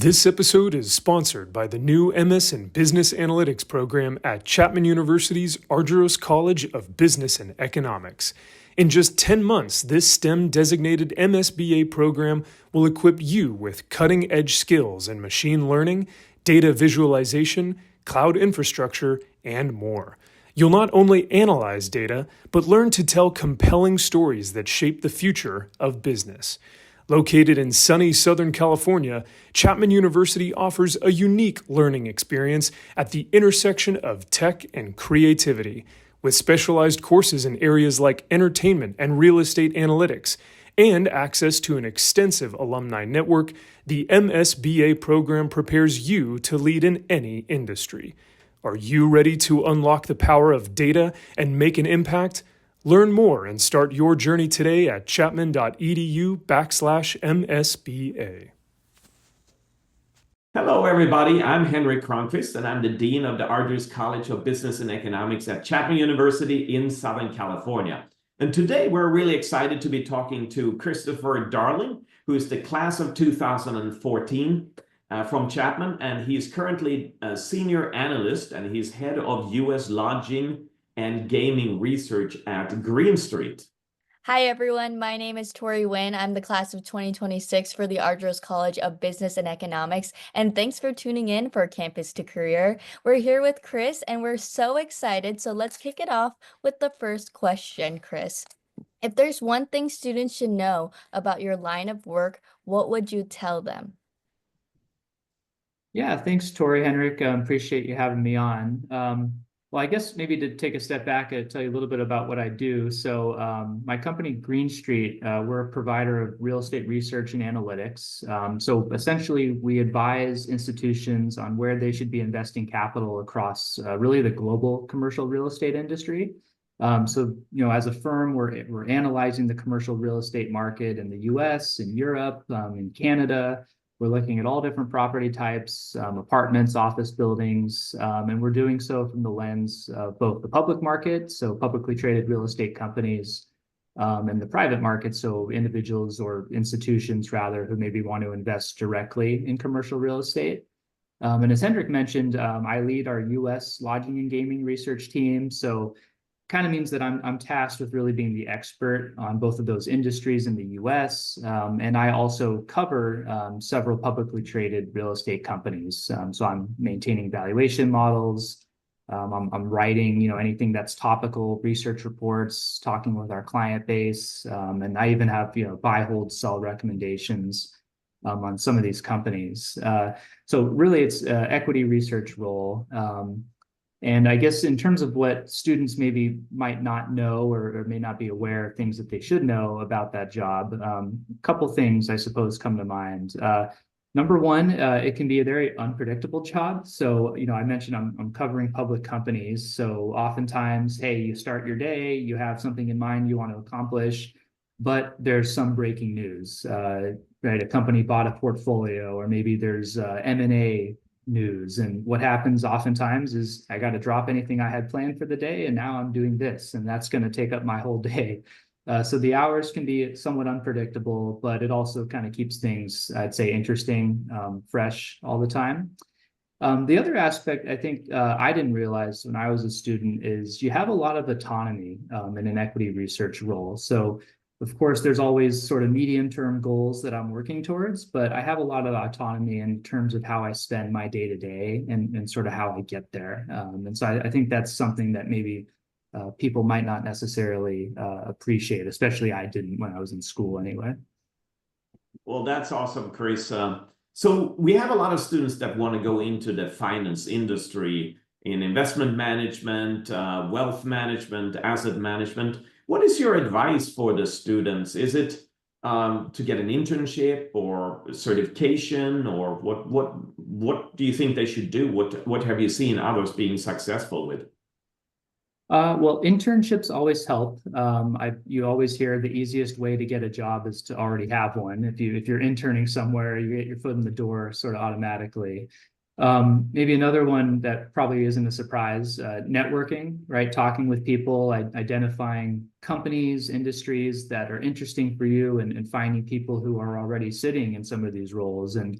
This episode is sponsored by the new MS in Business Analytics program at Chapman University's Argyros College of Business and Economics. In just 10 months, this STEM-designated MSBA program will equip you with cutting-edge skills in machine learning, data visualization, cloud infrastructure, and more. You'll not only analyze data, but learn to tell compelling stories that shape the future of business. Located in sunny Southern California, Chapman University offers a unique learning experience at the intersection of tech and creativity, with specialized courses in areas like entertainment and real estate analytics, and access to an extensive alumni network. The MSBA program prepares you to lead in any industry. Are you ready to unlock the power of data and make an impact? Learn more and start your journey today at chapman.edu/MSBA. Hello, everybody. I'm Henrik Cronquist, and I'm the Dean of the Argyros College of Business and Economics at Chapman University in Southern California. And today we're really excited to be talking to Christopher Darling, who is the class of 2014 from Chapman, and he's currently a senior analyst, and he's head of U.S. lodging and gaming research at Green Street. Hi, everyone. My name is Tori Nguyen. I'm the class of 2026 for the Argyros College of Business and Economics. And thanks for tuning in for Campus to Career. We're here with Chris, and we're so excited. So let's kick it off with the first question, Chris. If there's one thing students should know about your line of work, what would you tell them? Yeah, thanks, Tori, Henrik. Appreciate you having me on. Well, I guess maybe to take a step back and tell you a little bit about what I do. So my company, Green Street, we're a provider of real estate research and analytics. So essentially, we advise institutions on where they should be investing capital across really the global commercial real estate industry. So, as a firm, we're analyzing the commercial real estate market in the US, in Europe, in Canada. We're looking at all different property types, apartments, office buildings, and we're doing so from the lens of both the public market, so publicly traded real estate companies, and the private market, so individuals or institutions, rather, who maybe want to invest directly in commercial real estate. And as Hendrik mentioned, I lead our U.S. lodging and gaming research team, so kind of means that I'm tasked with really being the expert on both of those industries in the US. And I also cover several publicly traded real estate companies. So I'm maintaining valuation models. I'm writing, anything that's topical, research reports, talking with our client base. And I even have, buy, hold, sell recommendations on some of these companies. So really it's an equity research role. And I guess in terms of what students maybe might not know or may not be aware of things that they should know about that job, a couple things I suppose come to mind. Number one, it can be a very unpredictable job. So, I mentioned I'm covering public companies. So oftentimes, hey, you start your day, you have something in mind you want to accomplish, but there's some breaking news, right? A company bought a portfolio, or maybe there's M&A news. And what happens oftentimes is I got to drop anything I had planned for the day, and now I'm doing this, and that's going to take up my whole day. So the hours can be somewhat unpredictable, but it also kind of keeps things, I'd say, interesting, fresh all the time. The other aspect I think I didn't realize when I was a student is you have a lot of autonomy in an equity research role. So of course, there's always sort of medium-term goals that I'm working towards, but I have a lot of autonomy in terms of how I spend my day-to-day and sort of how I get there. And so I think that's something that maybe people might not necessarily appreciate, especially I didn't when I was in school anyway. Well, that's awesome, Chris. So we have a lot of students that want to go into the finance industry in investment management, wealth management, asset management. What is your advice for the students? Is it to get an internship or certification, or what do you think they should do? What have you seen others being successful with? Well, internships always help. You always hear the easiest way to get a job is to already have one. If you're interning somewhere, you get your foot in the door sort of automatically. Maybe another one that probably isn't a surprise, networking, right? Talking with people, identifying companies, industries that are interesting for you, and finding people who are already sitting in some of these roles. And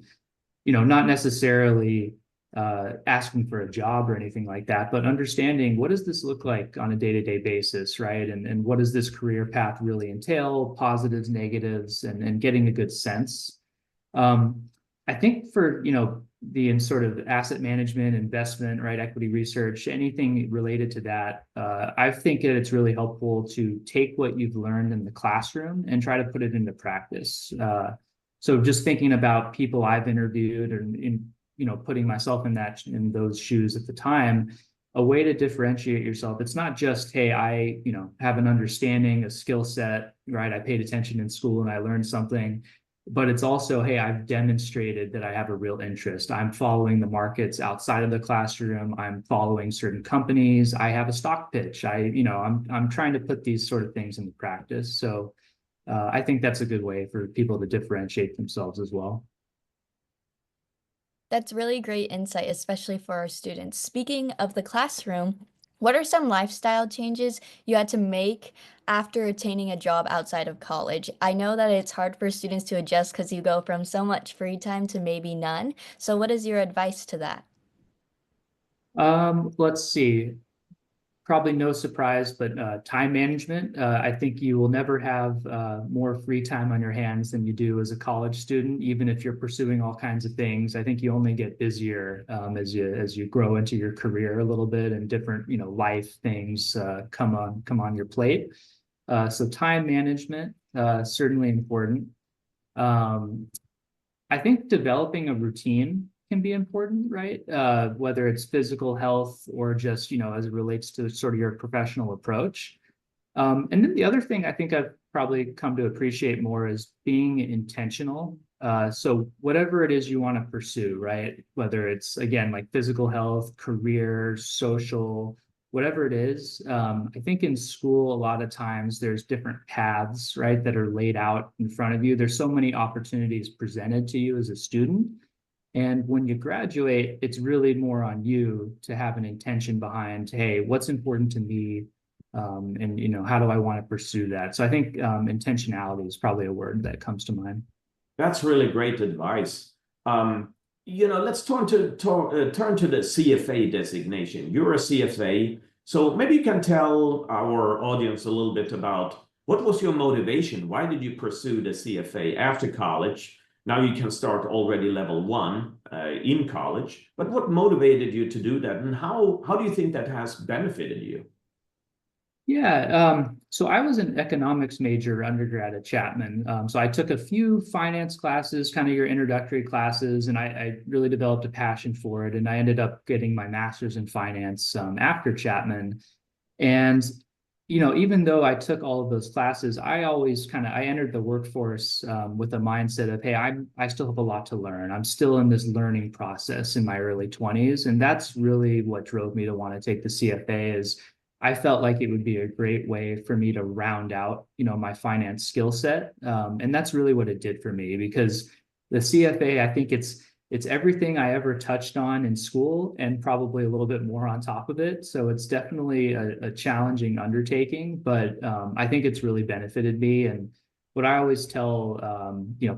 not necessarily asking for a job or anything like that, but understanding what does this look like on a day-to-day basis, right? And what does this career path really entail, positives, negatives, and getting a good sense. I think for, the in sort of asset management, investment, right, equity research, anything related to that, I think that it's really helpful to take what you've learned in the classroom and try to put it into practice. So just thinking about people I've interviewed and putting myself in those shoes at the time, a way to differentiate yourself. It's not just, hey, I, have an understanding, a skill set, right? I paid attention in school and I learned something, but it's also, hey, I've demonstrated that I have a real interest. I'm following the markets outside of the classroom. I'm following certain companies. I have a stock pitch. I'm trying to put these sort of things into practice. So I think that's a good way for people to differentiate themselves as well. That's really great insight, especially for our students. Speaking of the classroom, what are some lifestyle changes you had to make after attaining a job outside of college? I know that it's hard for students to adjust because you go from so much free time to maybe none. So, what is your advice to that? Let's see. Probably no surprise, but time management. I think you will never have more free time on your hands than you do as a college student, even if you're pursuing all kinds of things. I think you only get busier as you grow into your career a little bit, and different life things come on your plate. So time management certainly important. Um, I think developing a routine can be important, right? Whether it's physical health or just, as it relates to sort of your professional approach. And then the other thing I think I've probably come to appreciate more is being intentional. So whatever it is you want to pursue, right? Whether it's, again, like physical health, career, social, whatever it is. I think in school, a lot of times there's different paths, right, that are laid out in front of you. There's so many opportunities presented to you as a student. And when you graduate, it's really more on you to have an intention behind, hey, what's important to me? And how do I want to pursue that? So I think intentionality is probably a word that comes to mind. That's really great advice. Let's turn to the CFA designation. You're a CFA, so maybe you can tell our audience a little bit about what was your motivation? Why did you pursue the CFA after college? Now you can start already level 1 in college, but what motivated you to do that, and how do you think that has benefited you? Yeah, so I was an economics major undergrad at Chapman. So I took a few finance classes, kind of your introductory classes, and I really developed a passion for it. And I ended up getting my master's in finance after Chapman. And even though I took all of those classes, I always I entered the workforce with a mindset of, hey, I still have a lot to learn. I'm still in this learning process in my early 20s. And that's really what drove me to want to take the CFA. Is I felt like it would be a great way for me to round out, my finance skill set. And that's really what it did for me, because the CFA, I think it's everything I ever touched on in school and probably a little bit more on top of it. So it's definitely a challenging undertaking, but I think it's really benefited me. And what I always tell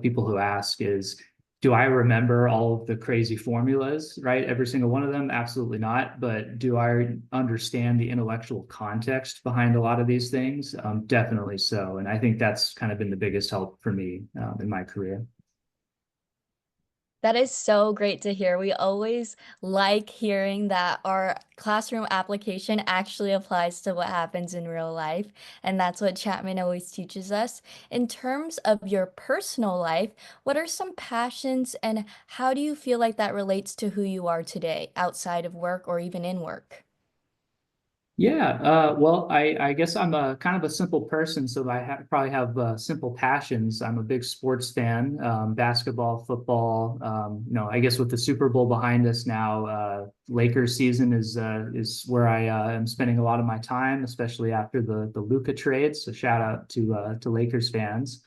people who ask is, do I remember all of the crazy formulas, right? Every single one of them? Absolutely not. But do I understand the intellectual context behind a lot of these things? Definitely so. And I think that's kind of been the biggest help for me in my career. That is so great to hear. We always like hearing that our classroom application actually applies to what happens in real life. And that's what Chapman always teaches us. In terms of your personal life, what are some passions and how do you feel like that relates to who you are today, outside of work or even in work? Yeah, well, I guess I'm a kind of a simple person, so probably have simple passions. I'm a big sports fan, basketball, football. I guess with the Super Bowl behind us now, Lakers season is where I am spending a lot of my time, especially after the Luka trade. So shout out to Lakers fans.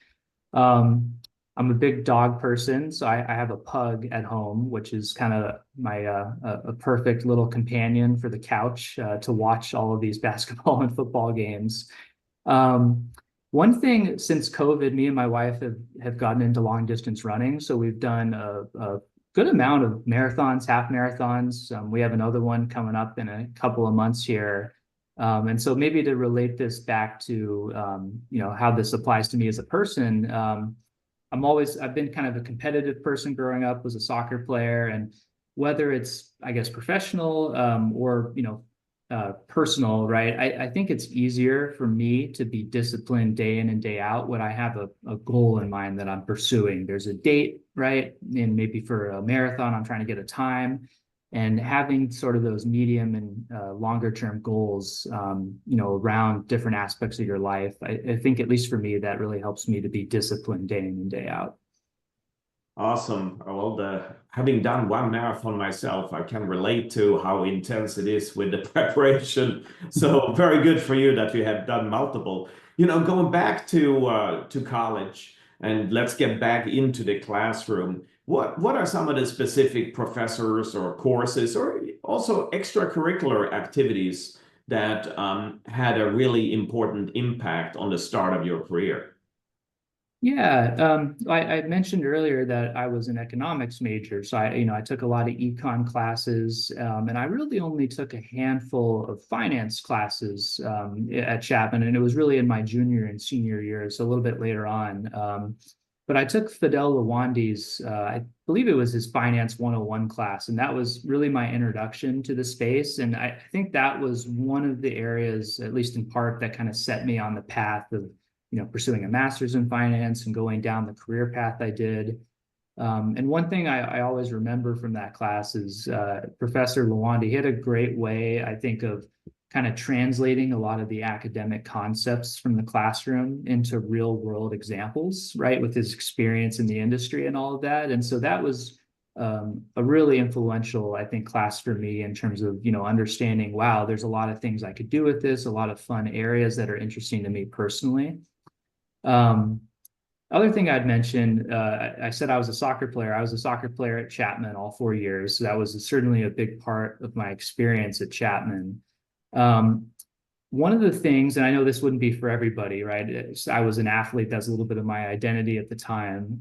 Um, I'm a big dog person, so I have a pug at home, which is kind of my a perfect little companion for the couch to watch all of these basketball and football games. Um, One thing since COVID, me and my wife have gotten into long distance running, so we've done good amount of marathons, half marathons. We have another one coming up in a couple of months here. And so maybe to relate this back to, how this applies to me as a person, I've been kind of a competitive person growing up, was a soccer player, and whether it's, I guess, professional, or, personal, right? I think it's easier for me to be disciplined day in and day out when I have a goal in mind that I'm pursuing. There's a date, right? And maybe for a marathon, I'm trying to get a time, and having sort of those medium and longer term goals, around different aspects of your life. I think, at least for me, that really helps me to be disciplined day in and day out. Awesome. Well, having done one marathon myself, I can relate to how intense it is with the preparation. So very good for you that you have done multiple. Going back to college, and let's get back into the classroom. What are some of the specific professors or courses or also extracurricular activities that had a really important impact on the start of your career? Yeah, I mentioned earlier that I was an economics major, so I took a lot of econ classes, and I really only took a handful of finance classes at Chapman, and it was really in my junior and senior years, so a little bit later on. But I took Fidel Lawandi's, I believe it was his Finance 101 class, and that was really my introduction to the space. And I think that was one of the areas, at least in part, that kind of set me on the path of pursuing a master's in finance and going down the career path I did. And one thing I always remember from that class is Professor Lawandi. He had a great way, I think, of kind of translating a lot of the academic concepts from the classroom into real world examples, right, with his experience in the industry and all of that. And so that was a really influential, I think, class for me in terms of, understanding, wow, there's a lot of things I could do with this, a lot of fun areas that are interesting to me personally. Other thing I'd mention, I said I was a soccer player. I was a soccer player at Chapman all 4 years. So that was certainly a big part of my experience at Chapman. One of the things, and I know this wouldn't be for everybody, right? I was an athlete. That's a little bit of my identity at the time.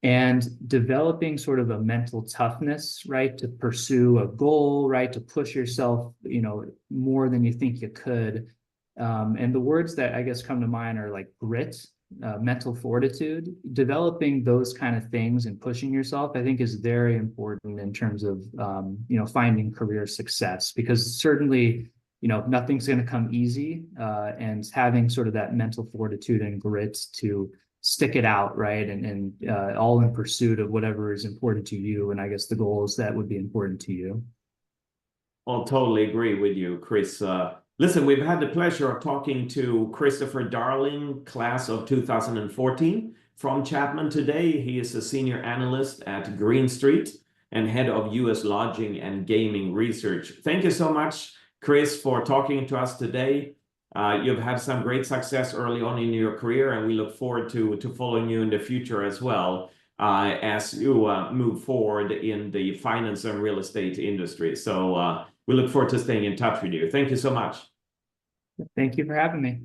And developing sort of a mental toughness, right, to pursue a goal, right, to push yourself, more than you think you could. And the words that I guess come to mind are like grit, mental fortitude. Developing those kind of things and pushing yourself, I think, is very important in terms of, finding career success, because certainly, nothing's going to come easy, and having sort of that mental fortitude and grit to stick it out, right, and all in pursuit of whatever is important to you, and I guess the goals that would be important to you. I'll totally agree with you, Chris. Listen, we've had the pleasure of talking to Christopher Darling, class of 2014 from Chapman today. He is a senior analyst at Green Street and head of US lodging and gaming research. Thank you so much, Chris, for talking to us today. You've had some great success early on in your career, and we look forward to following you in the future as well, as you move forward in the finance and real estate industry. So we look forward to staying in touch with you. Thank you so much. Thank you for having me.